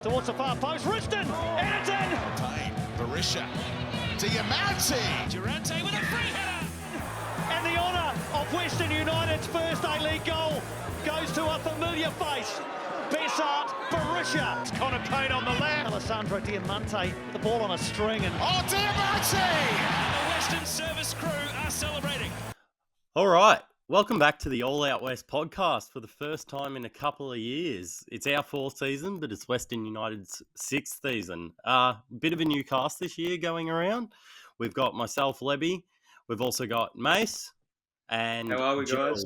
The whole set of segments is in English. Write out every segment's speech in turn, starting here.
Towards the far post, Riston, and it's in! Payne, Barisha, Diamante. Durante with a free header! And the honour of Western United's first A-League goal goes to a familiar face. Bessart, Barisha. It's Connor Payne on the left. Alessandro Diamante with the ball on a string. And Oh, Diamante! And the Western Service crew are celebrating. All right. Welcome back to the All Out West podcast for the first time in a couple of years. It's our fourth season, but it's Western United's sixth season. Bit of a new cast this year going around. We've got myself, Lebby. We've also got Mace and How are we, Gerald guys?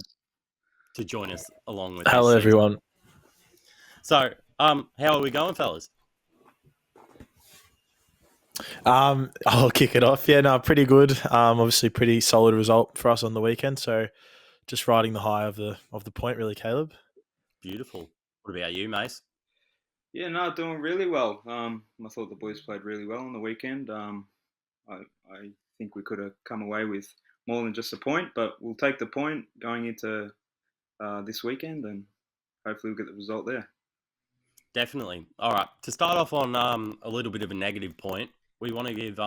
to join us along with Hello, this season. everyone. So, how are we going, fellas? I'll kick it off. Yeah, no, pretty good. Obviously, pretty solid result for us on the weekend. So, just riding the high of the point, really, Caleb. Beautiful. What about you, Mace? Yeah, no, doing really well. I thought the boys played really well on the weekend. I think we could have come away with more than just a point, but we'll take the point going into this weekend, and hopefully we'll get the result there. Definitely. All right. To start off on a little bit of a negative point, we want to give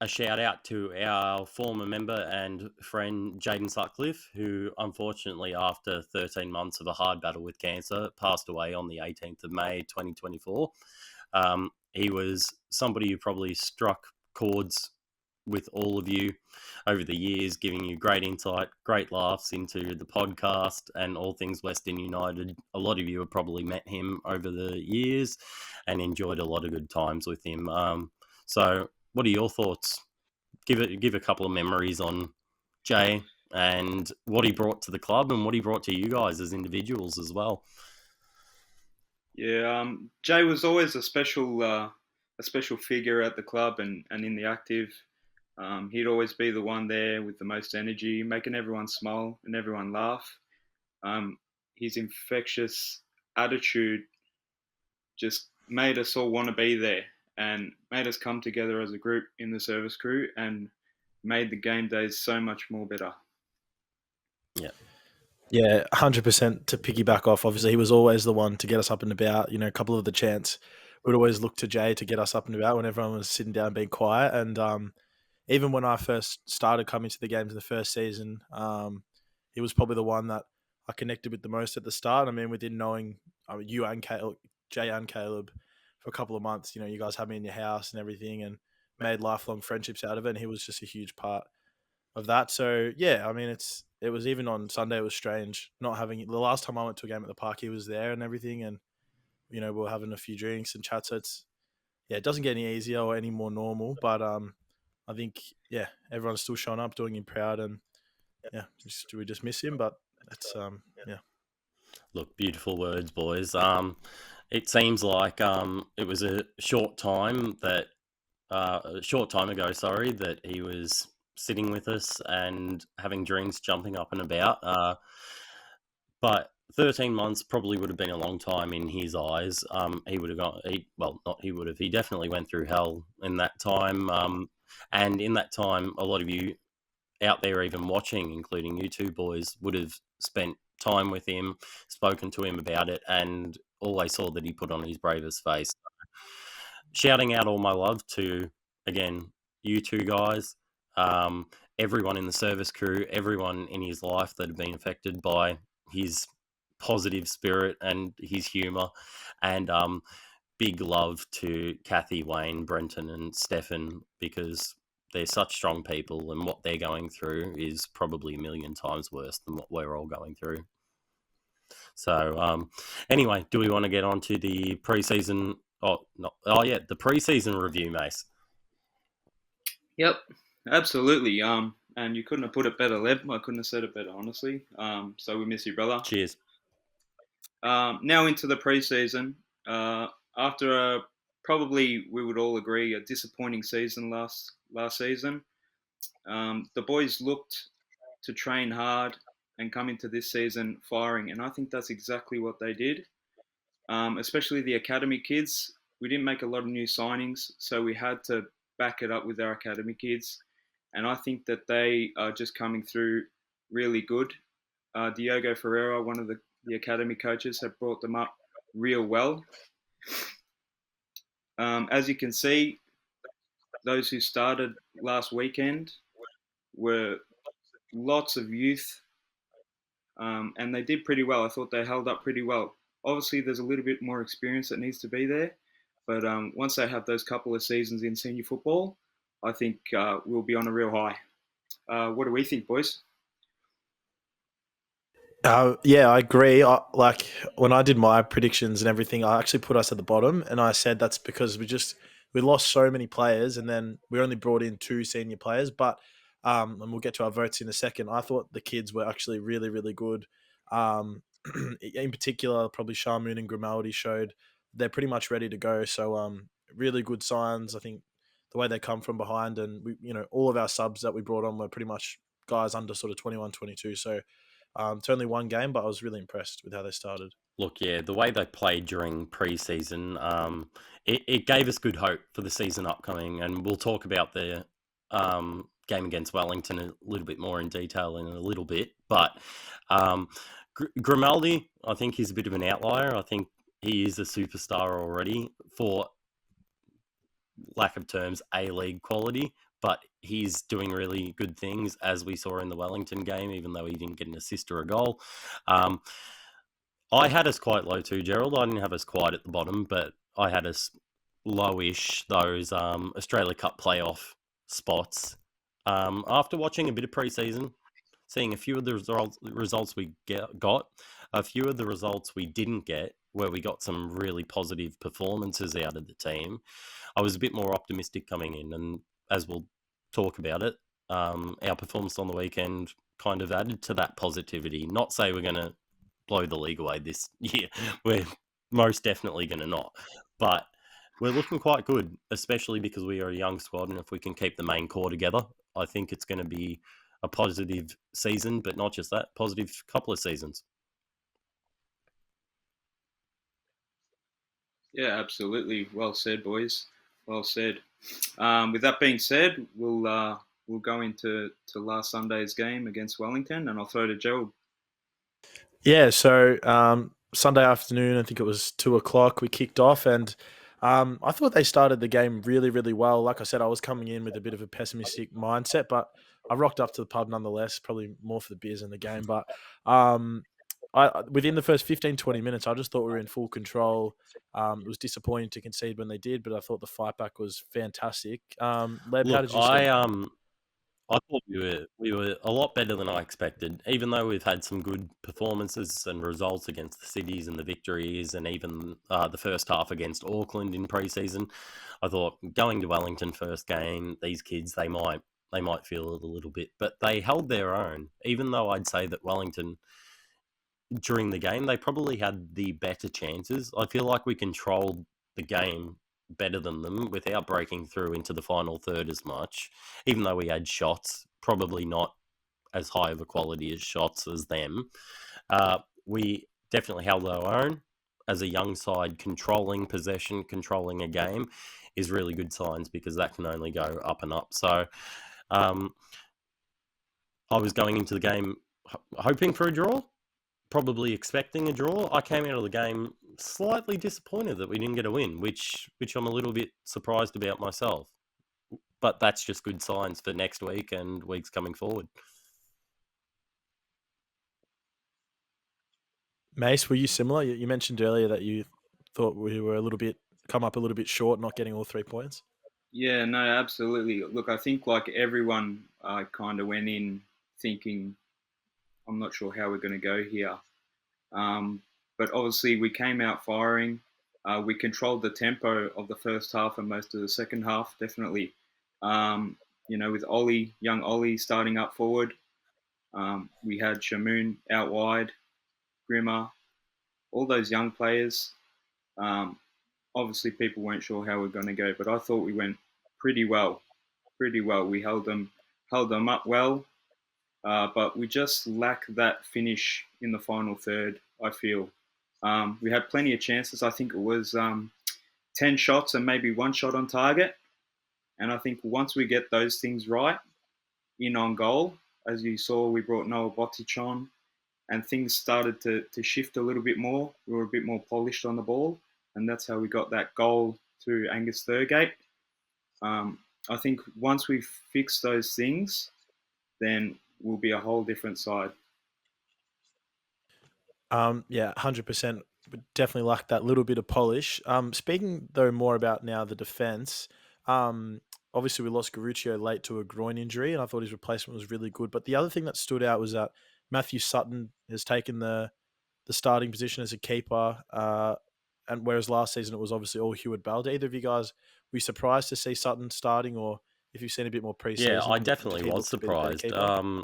a shout out to our former member and friend Jaden Sutcliffe, who unfortunately, after 13 months of a hard battle with cancer, passed away on the 18th of May 2024. He was somebody who probably struck chords with all of you over the years, giving you great insight, great laughs into the podcast and all things Western United. A lot of you have probably met him over the years and enjoyed a lot of good times with him. So what are your thoughts? Give a couple of memories on Jay and what he brought to the club and what he brought to you guys as individuals as well. Yeah, Jay was always a special figure at the club and in the active. He'd always be the one there with the most energy, making everyone smile and everyone laugh. His infectious attitude just made us all want to be there and made us come together as a group in the service crew and made the game days so much more better. Yeah, 100% to piggyback off. Obviously, he was always the one to get us up and about. You know, a couple of the chants, we'd always look to Jay to get us up and about when everyone was sitting down being quiet. And even when I first started coming to the games in the first season, he was probably the one that I connected with the most at the start. I mean, within knowing you and Caleb, Jay and Caleb for a couple of months, you know, you guys had me in your house and everything and made lifelong friendships out of it. And he was just a huge part of that. So, yeah, I mean, it was even on Sunday, it was strange not having – the last time I went to a game at the park, he was there and everything. And, you know, we were having a few drinks and chats. So it doesn't get any easier or any more normal. But I think, yeah, everyone's still showing up, doing him proud. And, yeah, we just miss him. But it's, yeah. Look, beautiful words, boys. It seems like it was a short time ago, that he was sitting with us and having drinks, jumping up and about. But 13 months probably would have been a long time in his eyes. He would have gone, he definitely went through hell in that time. And in that time, a lot of you out there even watching, including you two boys, would have spent time with him, spoken to him about it, and always saw that he put on his bravest face. Shouting out all my love to, again, you two guys, everyone in the service crew, everyone in his life that had been affected by his positive spirit and his humour, and big love to Kathy, Wayne, Brenton and Stefan, because they're such strong people and what they're going through is probably a million times worse than what we're all going through. So, anyway, do we want to get on to the preseason? The preseason review, Mace. Yep, absolutely. And you couldn't have put it better, Leb. I couldn't have said it better, honestly. So we miss you, brother. Cheers. Now into the preseason. After probably we would all agree a disappointing season last season, the boys looked to train hard and come into this season firing, and I think that's exactly what they did. Especially the academy kids. We didn't make a lot of new signings, so we had to back it up with our academy kids, and I think that they are just coming through really good. Diogo Ferreira, one of the academy coaches, have brought them up real well. As you can see, those who started last weekend were lots of youth, and they did pretty well. I thought they held up pretty well. Obviously, there's a little bit more experience that needs to be there, but once they have those couple of seasons in senior football, I think we'll be on a real high. What do we think, boys? Yeah, I agree. Like when I did my predictions and everything, I actually put us at the bottom, and I said that's because we lost so many players, and then we only brought in 2 senior players. But and we'll get to our votes in a second. I thought the kids were actually really, really good. In particular, probably Sharmoon and Grimaldi showed they're pretty much ready to go. So really good signs. I think the way they come from behind, and all of our subs that we brought on were pretty much guys under sort of 21, 22. So. It's only one game, but I was really impressed with how they started. Look, yeah, the way they played during pre-season, it gave us good hope for the season upcoming, and we'll talk about the game against Wellington a little bit more in detail in a little bit. But Grimaldi, I think he's a bit of an outlier. I think he is a superstar already for lack of terms, A-League quality, but he's doing really good things, as we saw in the Wellington game, even though he didn't get an assist or a goal. I had us quite low too, Gerald. I didn't have us quite at the bottom, but I had us lowish, those Australia Cup playoff spots. After watching a bit of pre-season, seeing a few of the results we got, a few of the results we didn't get, where we got some really positive performances out of the team, I was a bit more optimistic coming in. And as we'll talk about it, our performance on the weekend kind of added to that positivity. Not say we're going to blow the league away this year. We're most definitely going to not. But we're looking quite good, especially because we are a young squad. And if we can keep the main core together, I think it's going to be a positive season, but not just that, positive couple of seasons. Yeah, absolutely. Well said, boys. Well said. With that being said, we'll go into last Sunday's game against Wellington, and I'll throw to Gerald. Yeah, so Sunday afternoon, I think it was 2:00, we kicked off, and I thought they started the game really, really well. Like I said, I was coming in with a bit of a pessimistic mindset, but I rocked up to the pub nonetheless, probably more for the beers than the game. But within the first 15, 20 minutes, I just thought we were in full control. It was disappointing to concede when they did, but I thought the fight back was fantastic. Leb, how Look, did you see it? I thought we were a lot better than I expected. Even though we've had some good performances and results against the Cities and the Victories, and even the first half against Auckland in pre-season, I thought going to Wellington first game, these kids they might feel it a little bit, but they held their own. Even though I'd say that Wellington during the game they probably had the better chances. I feel like we controlled the game better than them without breaking through into the final third as much, even though we had shots, probably not as high of a quality as shots as them. We definitely held our own. As a young side, controlling possession, controlling a game is really good signs, because that can only go up and up. So I was going into the game hoping for a draw, probably expecting a draw. I came out of the game slightly disappointed that we didn't get a win, which I'm a little bit surprised about myself. But that's just good signs for next week and weeks coming forward. Mace, were you similar? You mentioned earlier that you thought we were come up a little bit short, not getting all 3 points. Yeah, no, absolutely. Look, I think like everyone, I kind of went in thinking, I'm not sure how we're going to go here. But obviously, we came out firing. We controlled the tempo of the first half and most of the second half, definitely. With young Ollie starting up forward. We had Shamoon out wide, Grimmer, all those young players. Obviously, people weren't sure how we're going to go, but I thought we went pretty well. Pretty well. We held them up well, but we just lack that finish in the final third, I feel. We had plenty of chances. I think it was 10 shots and maybe 1 shot on target. And I think once we get those things right in on goal, as you saw, we brought Noah Botic on, and things started to shift a little bit more. We were a bit more polished on the ball, and that's how we got that goal to Angus Thurgate. I think once we fix those things, then we'll be a whole different side. Yeah, 100%. Would definitely like that little bit of polish. Speaking though more about now the defense. Obviously we lost Garuccio late to a groin injury, and I thought his replacement was really good. But the other thing that stood out was that Matthew Sutton has taken the starting position as a keeper. And whereas last season it was obviously all Heward Bell. Do either of you guys were you surprised to see Sutton starting, or if you've seen a bit more Yeah, preseason? I did definitely he was look to be the better surprised. keeper?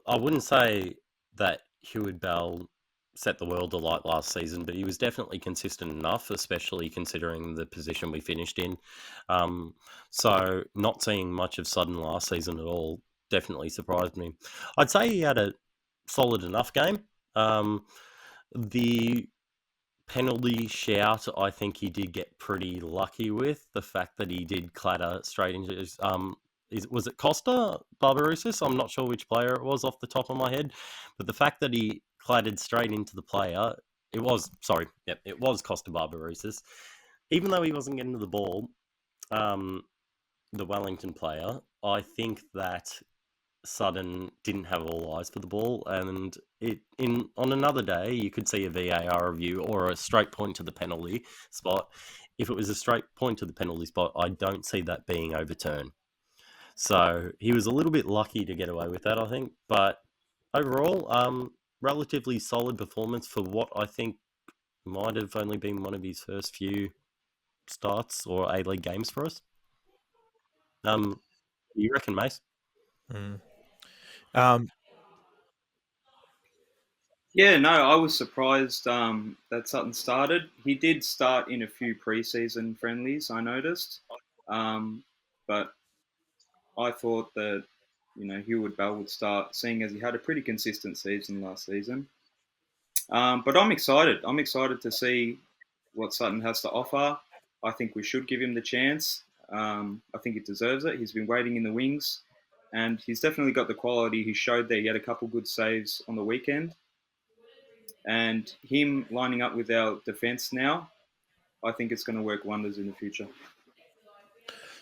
I wouldn't say that Heward Bell set the world alight last season, but he was definitely consistent enough, especially considering the position we finished in. So not seeing much of Sutton last season at all definitely surprised me. I'd say he had a solid enough game. The penalty shout, I think he did get pretty lucky with the fact that he did clatter straight into his. Was it Costa Barbarousis? I'm not sure which player it was off the top of my head, but the fact that he clattered straight into the player, it was Costa Barbarousis. Even though he wasn't getting to the ball, the Wellington player, I think that Sutton didn't have all eyes for the ball, and on another day you could see a VAR review or a straight point to the penalty spot. If it was a straight point to the penalty spot, I don't see that being overturned. So he was a little bit lucky to get away with that, I think. But overall, relatively solid performance for what I think might have only been one of his first few starts or A-League games for us. You reckon, Mace? Um, Yeah, no, I was surprised that Sutton started. He did start in a few preseason friendlies, I noticed. But I thought that, Heward Bell would start, seeing as he had a pretty consistent season last season. But I'm excited. I'm excited to see what Sutton has to offer. I think we should give him the chance. I think he deserves it. He's been waiting in the wings, and he's definitely got the quality. He showed there. He had a couple good saves on the weekend. And him lining up with our defence now, I think it's going to work wonders in the future.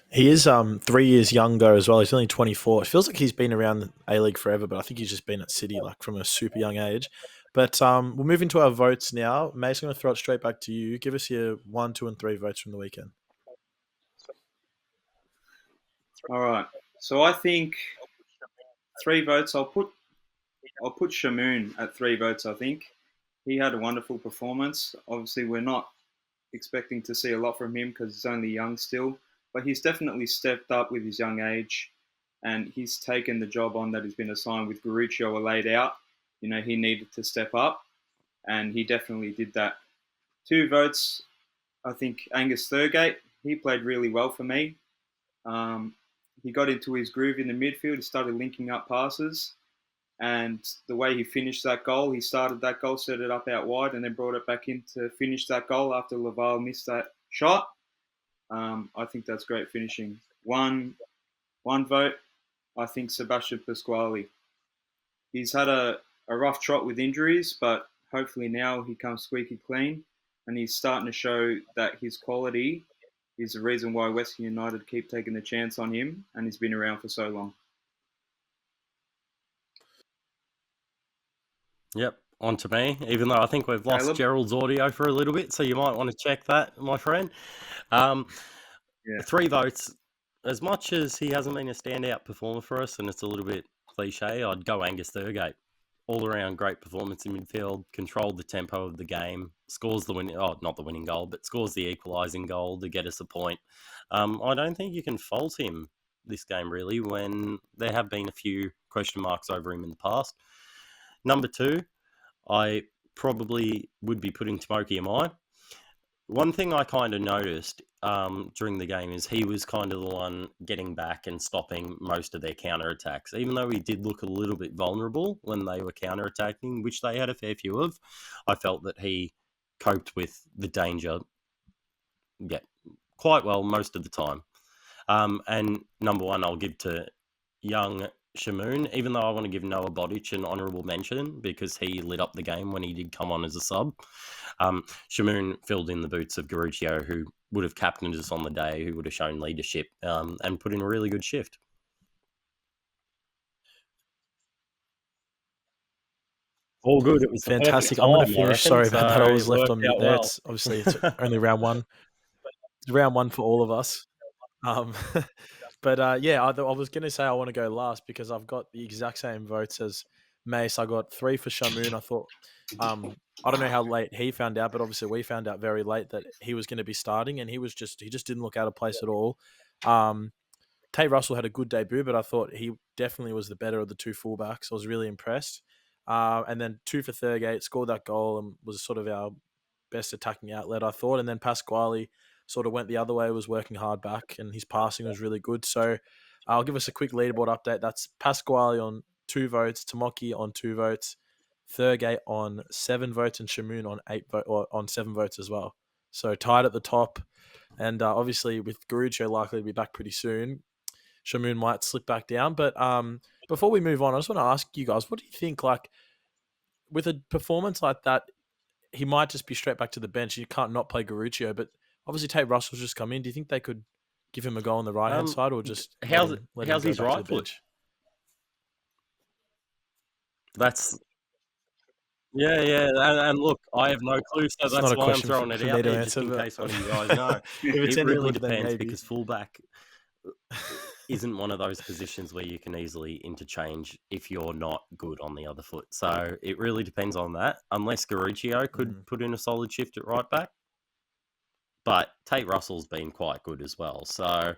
He is 3 years younger as well. He's only 24. It feels like he's been around the A-League forever, but I think he's just been at City like from a super young age. But we'll move into our votes now. Mace, I'm going to throw it straight back to you. Give us your 1, 2, and 3 votes from the weekend. All right. So I think 3 votes. I'll put Shamoon at 3 votes. I think he had a wonderful performance. Obviously, we're not expecting to see a lot from him because he's only young still, but he's definitely stepped up with his young age, and he's taken the job on that has been assigned with Garuccio laid out. He needed to step up, and he definitely did that. 2 votes, I think Angus Thurgate. He played really well for me. He got into his groove in the midfield. He started linking up passes. And the way he finished that goal, he started that goal, set it up out wide, and then brought it back in to finish that goal after Laval missed that shot. I think that's great finishing. One vote, I think Sebastian Pasquale. He's had a rough trot with injuries, but hopefully now he comes squeaky clean, and he's starting to show that his quality is the reason why Western United keep taking the chance on him, and he's been around for so long. Yep, on to me, even though I think we've lost Caleb? Gerald's audio for a little bit, so you might want to check that, my friend. Yeah. 3 votes. As much as he hasn't been a standout performer for us, and it's a little bit cliche, I'd go Angus Thurgate. All around great performance in midfield, controlled the tempo of the game, scores the winning, not the winning goal, but scores the equalising goal to get us a point. I don't think you can fault him this game, really, when there have been a few question marks over him in the past. Number 2, I probably would be putting Tomoki Amai. One thing I kind of noticed during the game is he was kind of the one getting back and stopping most of their counterattacks. Even though he did look a little bit vulnerable when they were counterattacking, which they had a fair few of, I felt that he coped with the danger quite well most of the time. And number 1, I'll give to young Shamoon, even though I want to give Noah Bodic an honourable mention because he lit up the game when he did come on as a sub. Shamoon filled in the boots of Garuccio, who would have captained us on the day, who would have shown leadership and put in a really good shift. All good. It was Fantastic. The I'm going to perfect time, finish. I Sorry reckon, about that. I so was it left worked on mute out there. well. It's obviously it's only round one. It's round one for all of us. But yeah, I was going to say I want to go last because I've got the exact same votes as Mace. I got 3 for Shamoon. I thought, I don't know how late he found out, but obviously we found out very late that he was going to be starting, and he just didn't look out of place at all. Tate Russell had a good debut, but I thought he definitely was the better of the two fullbacks. I was really impressed. And then 2 for Thurgate, scored that goal and was sort of our best attacking outlet, I thought. And then Pasquale sort of went the other way, was working hard back, and his passing was really good. So I'll give us a quick leaderboard update. That's Pasquale on 2 votes, Tamoki on 2 votes, Thurgate on 7 votes, and Shamoon on 7 votes as well. So tied at the top. And obviously, with Garuccio likely to be back pretty soon, Shamoon might slip back down. But before we move on, I just want to ask you guys, what do you think, like, with a performance like that, he might just be straight back to the bench. You can't not play Garuccio, but obviously Tate Russell's just come in. Do you think they could give him a go on the right-hand side or just how's let him go his back to right the foot? bench? That's and look, I have no clue, so It's not that's a why I'm question throwing for it me out to there just answer, in but case one of you guys know. if it's It really anything, then depends maybe. because fullback isn't one of those positions where you can easily interchange if you're not good on the other foot. So it really depends on that, unless Garuccio could put in a solid shift at right back. But Tate Russell's been quite good as well. So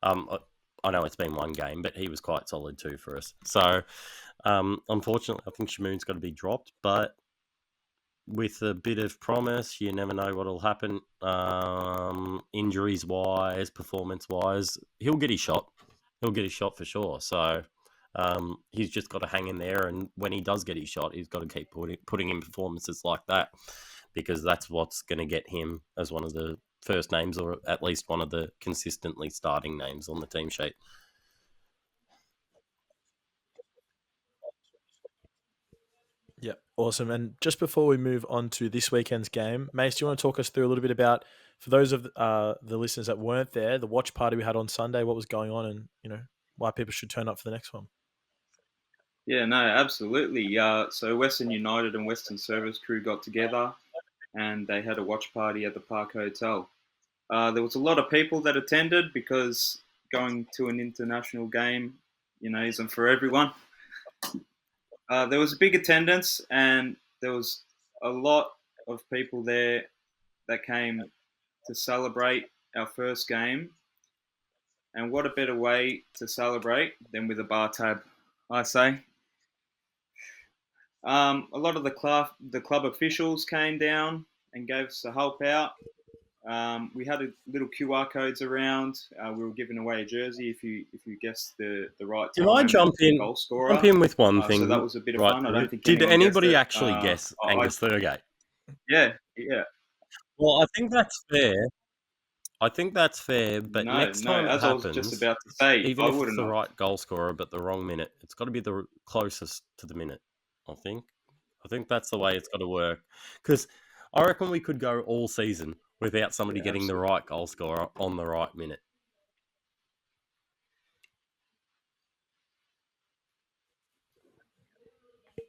I know it's been one game, but he was quite solid too for us. So unfortunately, I think Shamoon's got to be dropped, but with a bit of promise, you never know what'll happen. Injuries wise, performance wise, he'll get his shot. He'll get his shot for sure. So he's just got to hang in there, and when he does get his shot, he's got to keep putting in performances like that, because that's what's going to get him as one of the first names, or at least one of the consistently starting names on the team sheet. Yeah, awesome. And just before we move on to this weekend's game, Mace, do you want to talk us through a little bit about, for those of the listeners that weren't there, the watch party we had on Sunday, what was going on, and why people should turn up for the next one? Yeah, no, absolutely. So Western United and Western Service Crew got together and they had a watch party at the Park Hotel. There was a lot of people that attended because going to an international game, isn't for everyone. There was a big attendance and there was a lot of people there that came to celebrate our first game. And what a better way to celebrate than with a bar tab, I say. A lot of the club officials came down and gave us a help out. We had little QR codes around. We were giving away a jersey if you guessed the right time. Can I jump in? Goal scorer. Jump in with one thing. So that was a bit of right, fun. I don't think did anybody guessed actually guess Angus Thurgate? Yeah. Well, I think that's fair. But next time it as happens, I was just about to say, even I if it's wouldn't the have. right goal scorer but the wrong minute, it's got to be the closest to the minute. I think that's the way it's got to work, because I reckon we could go all season without somebody getting the right goal scorer on the right minute.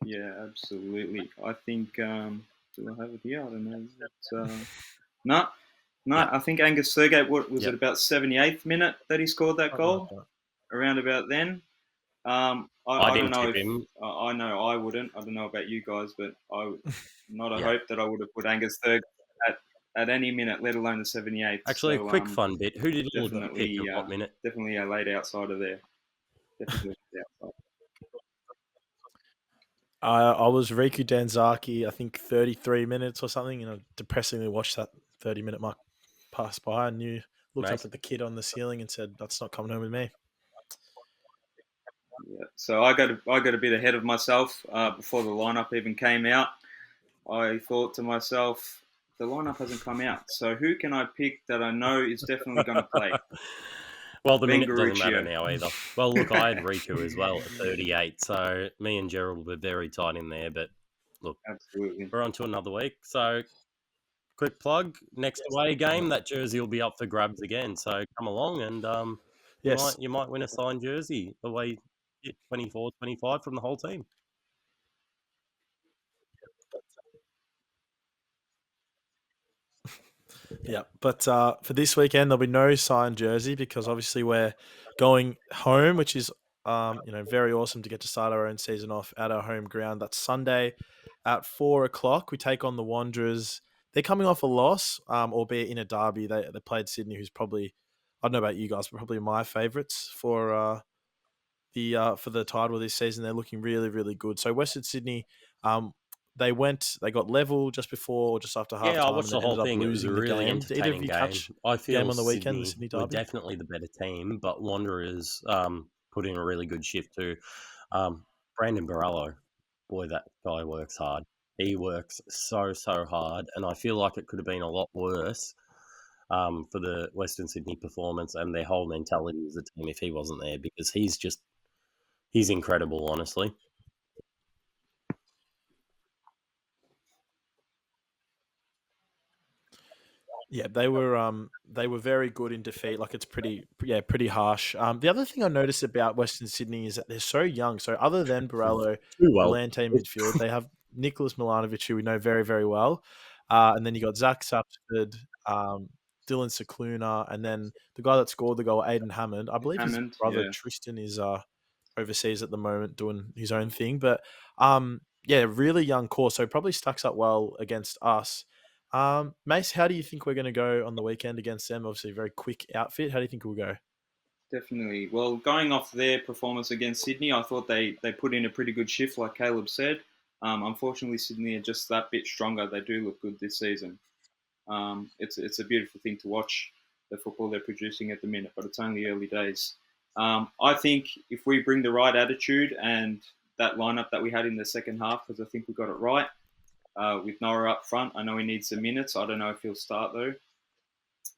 Yeah, absolutely. I think. Do I have it here? I don't know. No. Yeah. I think Angus Thurgate, was it about 78th minute that he scored that goal? Around about then. I don't know if him. I know I wouldn't. I don't know about you guys, but I would not a hope that I would have put Angus Thurgate at any minute, let alone the 78th. Actually, a quick fun bit. Who did you pick at what minute? Definitely a late outsider there. Definitely outsider. I was Riku Danzaki, I think 33 minutes or something, depressingly watched that 30-minute mark pass by and looked up at the kid on the ceiling and said, "That's not coming home with me." Yeah, so I got a bit ahead of myself before the lineup even came out. I thought to myself, the lineup hasn't come out, so who can I pick that I know is definitely going to play? Well, the Ben minute doesn't matter Garuccio. now either. Well, look, I had Riku as well at 38, so me and Gerald were very tight in there. But look, Absolutely. we're on to another week. So, quick plug: next away game, that jersey will be up for grabs again. So come along and Yes. you might win a signed jersey away 24-25 from the whole team. Yeah, but for this weekend there'll be no signed jersey because obviously we're going home, which is very awesome to get to start our own season off at our home ground. That's Sunday at 4 o'clock. We take on the Wanderers. They're coming off a loss, albeit in a derby. They played Sydney, who's probably, I don't know about you guys, but probably my favourites for the title this season. They're looking really, really good. So Western Sydney, they got level just before or just after half Yeah, I time, watched and the then ended whole up thing. It was a losing the really game. Did either of entertaining you game. catch I the game feel on the weekend, the Sydney Sydney were derby? definitely the better team, but Wanderers put in a really good shift too. Brandon Barello, boy, that guy works hard. He works so hard, and I feel like it could have been a lot worse for the Western Sydney performance and their whole mentality as a team if he wasn't there, because he's incredible, honestly. Yeah, they were very good in defeat. Like it's pretty harsh. The other thing I noticed about Western Sydney is that they're so young. So other than Barello, Too well. Volante midfield, they have Nicholas Milanovic, who we know very, very well. And then you got Zach Sapsford, Dylan Cicluna, and then the guy that scored the goal, Aiden Hammond. I believe his Hammond, brother yeah. Tristan is overseas at the moment doing his own thing. But yeah, really young core. So probably stacks up well against us. Mace, how do you think we're going to go on the weekend against them? Obviously, a very quick outfit. How do you think we'll go? Definitely. Well, going off their performance against Sydney, I thought they put in a pretty good shift, like Caleb said. Unfortunately, Sydney are just that bit stronger. They do look good this season. It's a beautiful thing to watch the football they're producing at the minute, but it's only early days. I think if we bring the right attitude and that lineup that we had in the second half, because I think we got it right, with Noah up front, I know he needs some minutes. I don't know if he'll start though.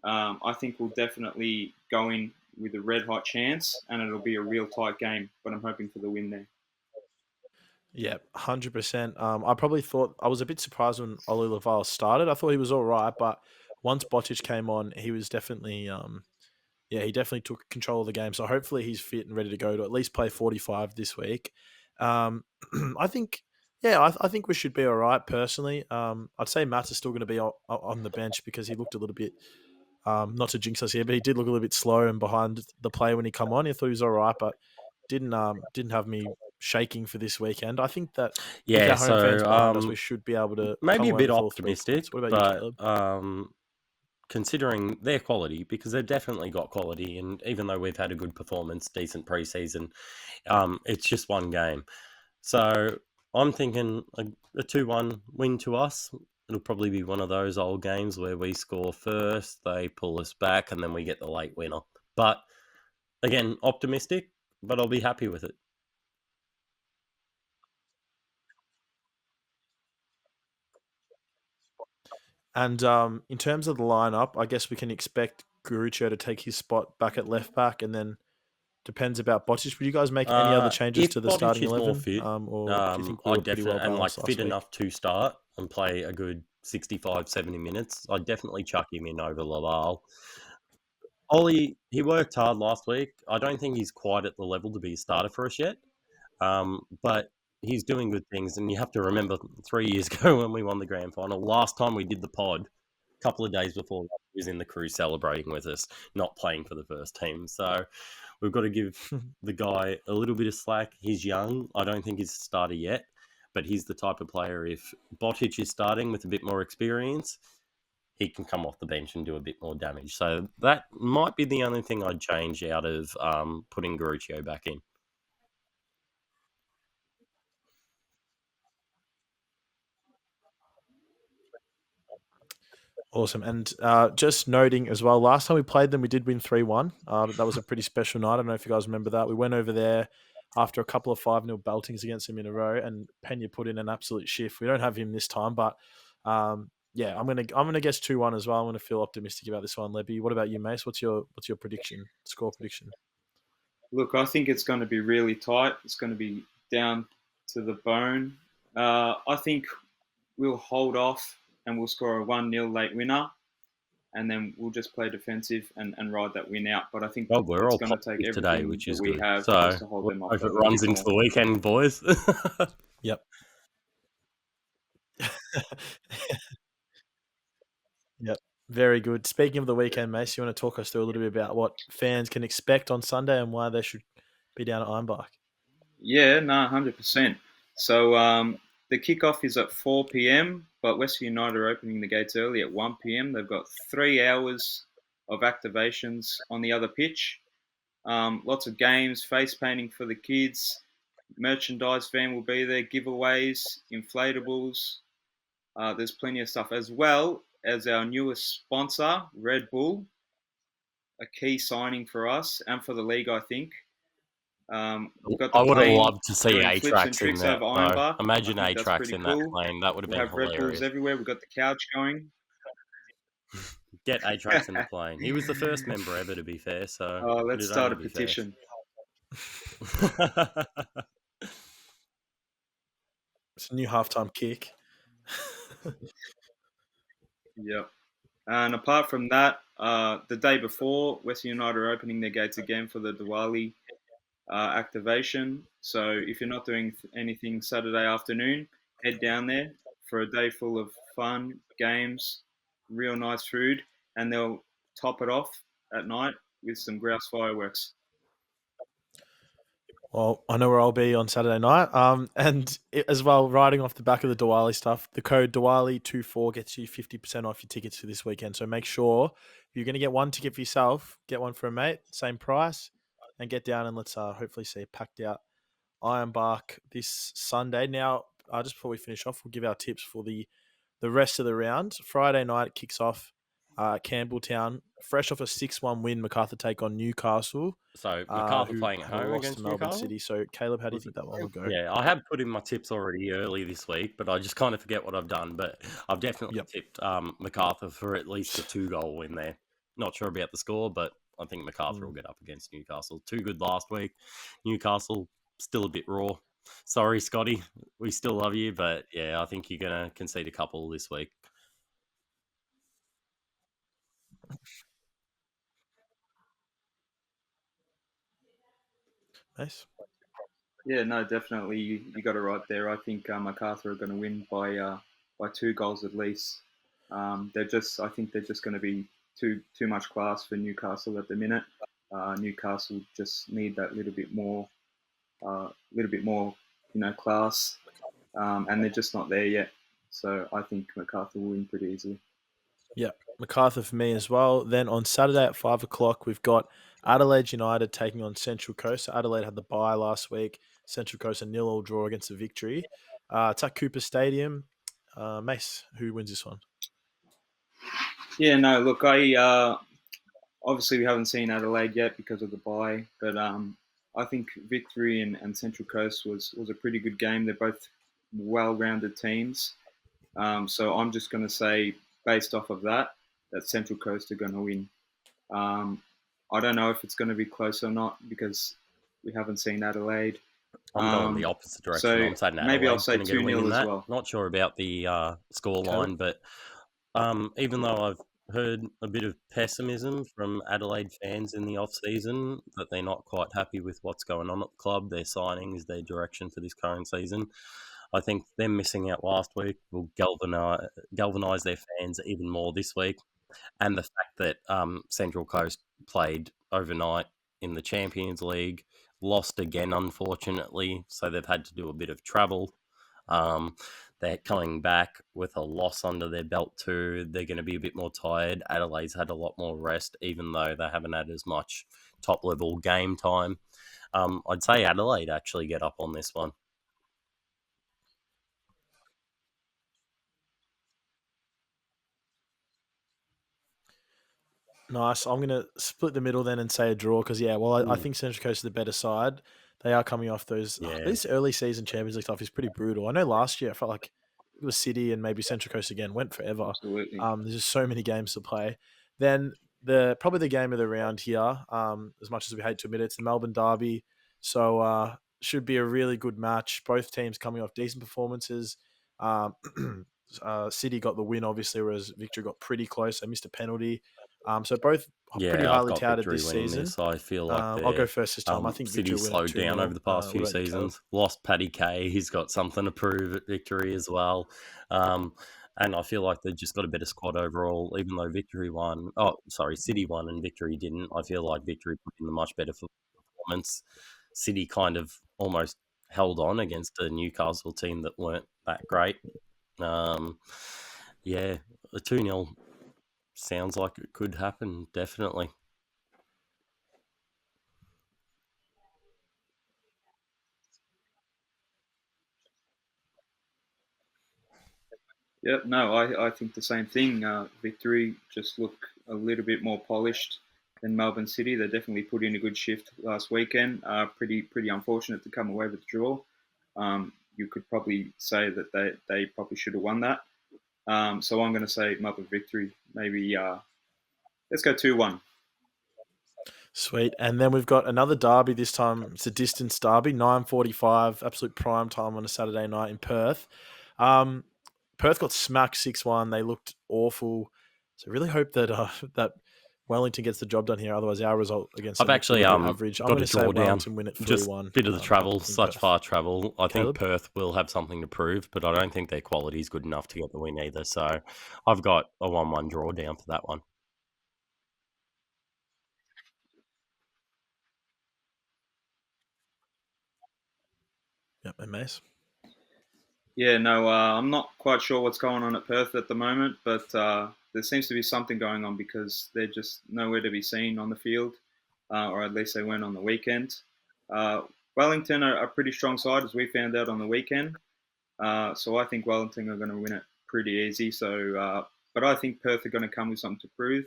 I think we'll definitely go in with a red hot chance, and it'll be a real tight game. But I'm hoping for the win there. Yeah, 100%. I probably thought I was a bit surprised when Oli Laval started. I thought he was all right, but once Bottic came on, he was definitely he definitely took control of the game. So hopefully he's fit and ready to go to at least play 45 this week. I think, I think we should be all right personally. I'd say Matt is still going to be on the bench because he looked a little bit, not to jinx us here, but he did look a little bit slow and behind the play when he come on. I thought he was all right, but didn't have me shaking for this weekend. I think that with Yeah, our home fans so behind us, we should be able to come maybe a away bit with all 3 optimistic, points. What about you, but Caleb? considering their quality, because they've definitely got quality, and even though we've had a good performance, decent preseason, it's just one game. So I'm thinking a 2-1 win to us. It'll probably be one of those old games where we score first, they pull us back, and then we get the late winner. But again, optimistic, but I'll be happy with it. And in terms of the lineup, I guess we can expect Guruccio to take his spot back at left back, and then depends about Bottic. Would you guys make any other changes If to the Bodic starting is more 11, fit, or do you think we I were pretty well definitely and like balanced last fit week? enough to start and play a good 65, 70 minutes. I'd definitely chuck him in over Laval. Ollie, he worked hard last week. I don't think he's quite at the level to be a starter for us yet, but he's doing good things. And you have to remember 3 years ago when we won the grand final, last time we did the pod, a couple of days before that, he was in the crew celebrating with us, not playing for the first team. So we've got to give the guy a little bit of slack. He's young. I don't think he's a starter yet, but he's the type of player, if Bottic is starting with a bit more experience, he can come off the bench and do a bit more damage. So that might be the only thing I'd change out of putting Garuccio back in. Awesome. And just noting as well, last time we played them, we did win 3-1. That was a pretty special night. I don't know if you guys remember that. We went over there after a couple of 5-0 beltings against them in a row, and Pena put in an absolute shift. We don't have him this time, but yeah, I'm gonna guess 2-1 as well. I'm gonna feel optimistic about this one, Lebby. What about you, Mace? What's your prediction? Score prediction? Look, I think it's going to be really tight. It's going to be down to the bone. I think we'll hold off and we'll score a 1-0 late winner, and then we'll just play defensive and ride that win out. But I think Well, we're it's all going to take positive today, everything which that is we good. have So just to hold them off hope a it little runs bit into more. the weekend, boys. Yep. Yep. Very good. Speaking of the weekend, Mace, you want to talk us through a little bit about what fans can expect on Sunday and why they should be down at Ironbark? Yeah, no, 100%. So the kickoff is at 4 p.m., but Western United are opening the gates early at 1 p.m. They've got 3 hours of activations on the other pitch. Lots of games, face painting for the kids, merchandise van will be there, giveaways, inflatables. There's plenty of stuff, as well as our newest sponsor, Red Bull, a key signing for us and for the league, I think. We've got the I would have plane loved to see doing flips and A-Tracks in tricks that, over though. Ironbark. Imagine I think that's A-Tracks pretty in that cool. plane. That would have We'll been have Red Bulls hilarious. everywhere. We've got the couch going. Get A-Tracks in the plane. He was the first member ever, to be fair, so Let's it'd start only a be fair. petition. It's a new halftime kick. Yep. And apart from that, the day before, Western United are opening their gates again for the Diwali activation. So if you're not doing anything Saturday afternoon, head down there for a day full of fun, games, real nice food, and they'll top it off at night with some grouse fireworks. Well, I know where I'll be on Saturday night. And as well, riding off the back of the Diwali stuff, the code Diwali24 gets you 50% off your tickets for this weekend. So make sure if you're going to get one ticket for yourself, get one for a mate, same price, and get down and let's hopefully see a packed out Ironbark this Sunday. Now, just before we finish off, we'll give our tips for the rest of the round. Friday night it kicks off Campbelltown, fresh off a 6-1 win. MacArthur take on Newcastle. So MacArthur Who playing at had a home loss against to Melbourne Newcastle? City. So, Caleb, how do you think that one will go? Yeah, I have put in my tips already early this week, but I just kind of forget what I've done. But I've definitely tipped MacArthur for at least a 2-goal win there. Not sure about the score, but I think MacArthur will get up against Newcastle. Too good last week. Newcastle still a bit raw. Sorry, Scotty. We still love you, but yeah, I think you're going to concede a couple this week. Nice. Yeah, no, definitely. You got it right there. I think MacArthur are going to win by 2 goals at least. I think they're just going to be too much class for Newcastle at the minute. Newcastle just need that little bit more, class, and they're just not there yet. So I think MacArthur will win pretty easily. Yeah, MacArthur for me as well. Then on Saturday at 5 o'clock, we've got Adelaide United taking on Central Coast. So Adelaide had the bye last week. Central Coast a 0-0 draw against the Victory. It's at Cooper Stadium. Mace, who wins this one? Yeah, no, look, obviously we haven't seen Adelaide yet because of the bye, but I think Victory and Central Coast was a pretty good game. They're both well-rounded teams, so I'm just going to say, based off of that Central Coast are going to win. I don't know if it's going to be close or not because we haven't seen Adelaide. I'm going the opposite direction. So I'm saying maybe I'll Adelaide's say going to get a win 2-0 in as that. well. Not sure about the score line, but even though I've heard a bit of pessimism from Adelaide fans in the off-season, that they're not quite happy with what's going on at the club, their signings, their direction for this current season, I think them missing out last week will galvanise their fans even more this week. And the fact that Central Coast played overnight in the Champions League, lost again, unfortunately, so they've had to do a bit of travel. They're coming back with a loss under their belt too. They're going to be a bit more tired. Adelaide's had a lot more rest, even though they haven't had as much top-level game time. I'd say Adelaide actually get up on this one. Nice. I'm going to split the middle then and say a draw because, I think Central Coast is the better side. They are coming off those. Yeah. This early season Champions League stuff is pretty brutal. I know last year I felt like was City and maybe Central Coast again, went forever. Absolutely. There's just so many games to play. Then probably the game of the round here, as much as we hate to admit it, it's the Melbourne Derby. So should be a really good match. Both teams coming off decent performances. City got the win, obviously, whereas Victory got pretty close. They missed a penalty. So both pretty Yeah, I've highly got touted Victory this winning season. this. I feel like I'll go first this time. I think Victory City's win slowed it down 2-0. over the past few What about you, Caleb? seasons. Lost Paddy Kay. He's got something to prove at Victory as well. And I feel like they've just got a better squad overall, even though Victory won. Oh, sorry, City won and Victory didn't. I feel like Victory put in a much better performance. City kind of almost held on against a Newcastle team that weren't that great. Yeah, a 2-0 sounds like it could happen, definitely. Yep, no, I think the same thing. Victory just look a little bit more polished than Melbourne City. They definitely put in a good shift last weekend. Pretty unfortunate to come away with the draw. You could probably say that they probably should have won that. So I'm going to say Melbourne Victory. Maybe let's go 2-1. Sweet. And then we've got another derby this time. It's a distance derby, 9:45, absolute prime time on a Saturday night in Perth. Perth got smacked 6-1. They looked awful. So really hope that that Wellington gets the job done here. Otherwise, our result against I've them actually looks a little bit average. I'm got going a to say draw down. Wellington win it 3-1. Just bit of the travel, such Perth. far travel. I Caleb? think Perth will have something to prove, but I don't think their quality is good enough to get the win either. So I've got a 1-1 draw down for that one. Yep, and Mace. Yeah, no, I'm not quite sure what's going on at Perth at the moment, but there seems to be something going on because they're just nowhere to be seen on the field, or at least they weren't on the weekend. Wellington are a pretty strong side, as we found out on the weekend. So I think Wellington are going to win it pretty easy. But I think Perth are going to come with something to prove.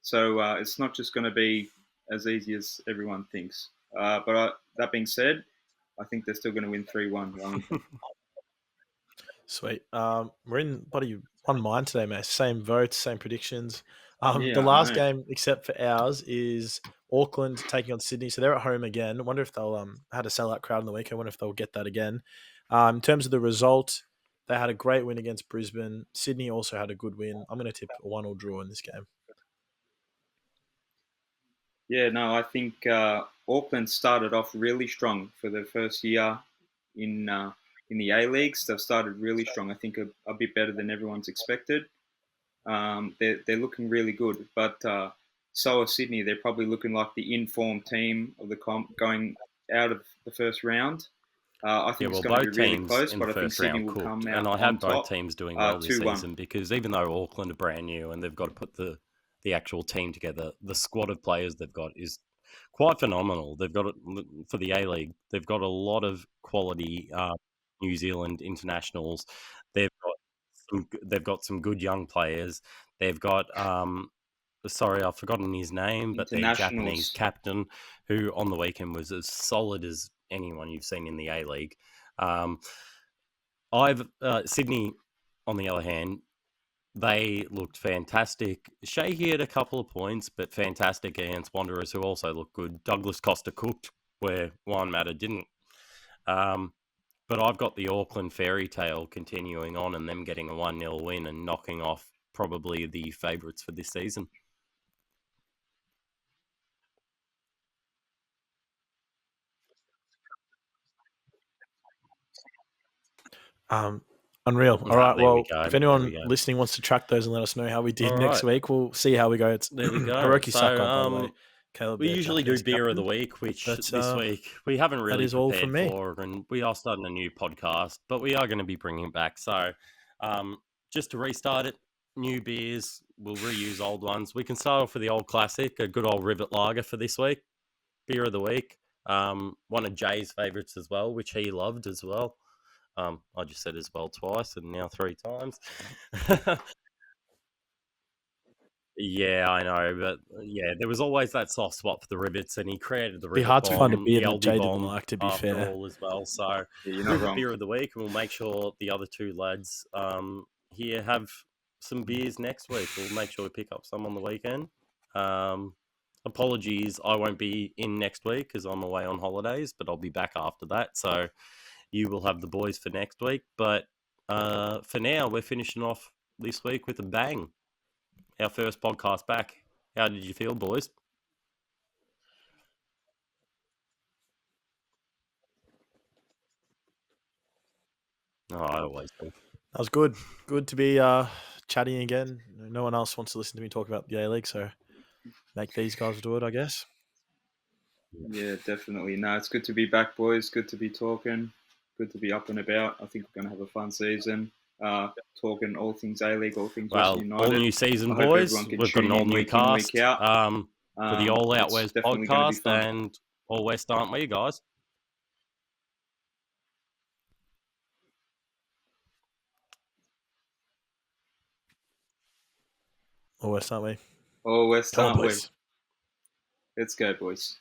So it's not just going to be as easy as everyone thinks. That being said, I think they're still going to win 3-1 Wellington. Sweet. We're in one mind today, mate. Same votes, same predictions. Yeah, the I last know. game, except for ours, is Auckland taking on Sydney. So they're at home again. I wonder if they'll had a sellout crowd in the week. I wonder if they'll get that again. In terms of the result, they had a great win against Brisbane. Sydney also had a good win. I'm going to tip a 1-1 draw in this game. Yeah, no, I think Auckland started off really strong for their first year in the A Leagues. They've started really strong. I think a bit better than everyone's expected. They're looking really good, but so are Sydney. They're probably looking like the informed team of the comp going out of the first round. I think it's going to be really close, but I think Sydney will come out and I on have both top. teams doing well this 2-1. season because even though Auckland are brand new and they've got to put the actual team together, the squad of players they've got is quite phenomenal. They've got for the A League. They've got a lot of quality New Zealand internationals. They've got some good young players. They've got sorry, I've forgotten his name, but their Japanese captain, who on the weekend was as solid as anyone you've seen in the A League. Sydney, on the other hand, they looked fantastic. Shaky had a couple of points, but fantastic against Wanderers, who also looked good. Douglas Costa cooked where Juan Mata didn't. But I've got the Auckland fairy tale continuing on and them getting a 1-0 win and knocking off probably the favourites for this season. Unreal. All right. Well, if anyone go. listening wants to track those and let us know how we did next week, we'll see how we go. There we go. Hiroki Saka, by the way. Caleb, we usually do beer of the week, which this week we haven't really prepared all from me. For, and we are starting a new podcast, but we are going to be bringing it back. So, just to restart it, new beers, we'll reuse old ones. We can start off with the old classic, a good old Rivet Lager for this week. Beer of the week. One of Jay's favourites as well, which he loved as well. I just said as well twice and now 3 times. Yeah, I know, but yeah, there was always that soft spot for the rivets, and he created the Be rivet hard to find a bomb, beer the that Jay Aldi didn't bomb like, to be after fair. all as well. So Yeah, you're not rivet wrong. beer of the week, and we'll make sure the other two lads here have some beers next week. We'll make sure we pick up some on the weekend. Apologies, I won't be in next week because I'm away on holidays, but I'll be back after that. So you will have the boys for next week. But for now, we're finishing off this week with a bang. Our first podcast back. How did you feel, boys? Oh, I always do. That was good. Good to be chatting again. No one else wants to listen to me talk about the A League, so make these guys do it, I guess. Yeah, definitely. No, it's good to be back, boys. Good to be talking. Good to be up and about. I think we're going to have a fun season. Talking all things A-League, all things Well, Western all United. new season, I hope boys. everyone can We've got an tune all in new week in, cast week out. for the All Out It's West definitely going to be podcast, fun. and All West, aren't we, guys? Always, aren't we? All West, Come on, aren't we? boys. Let's go, boys.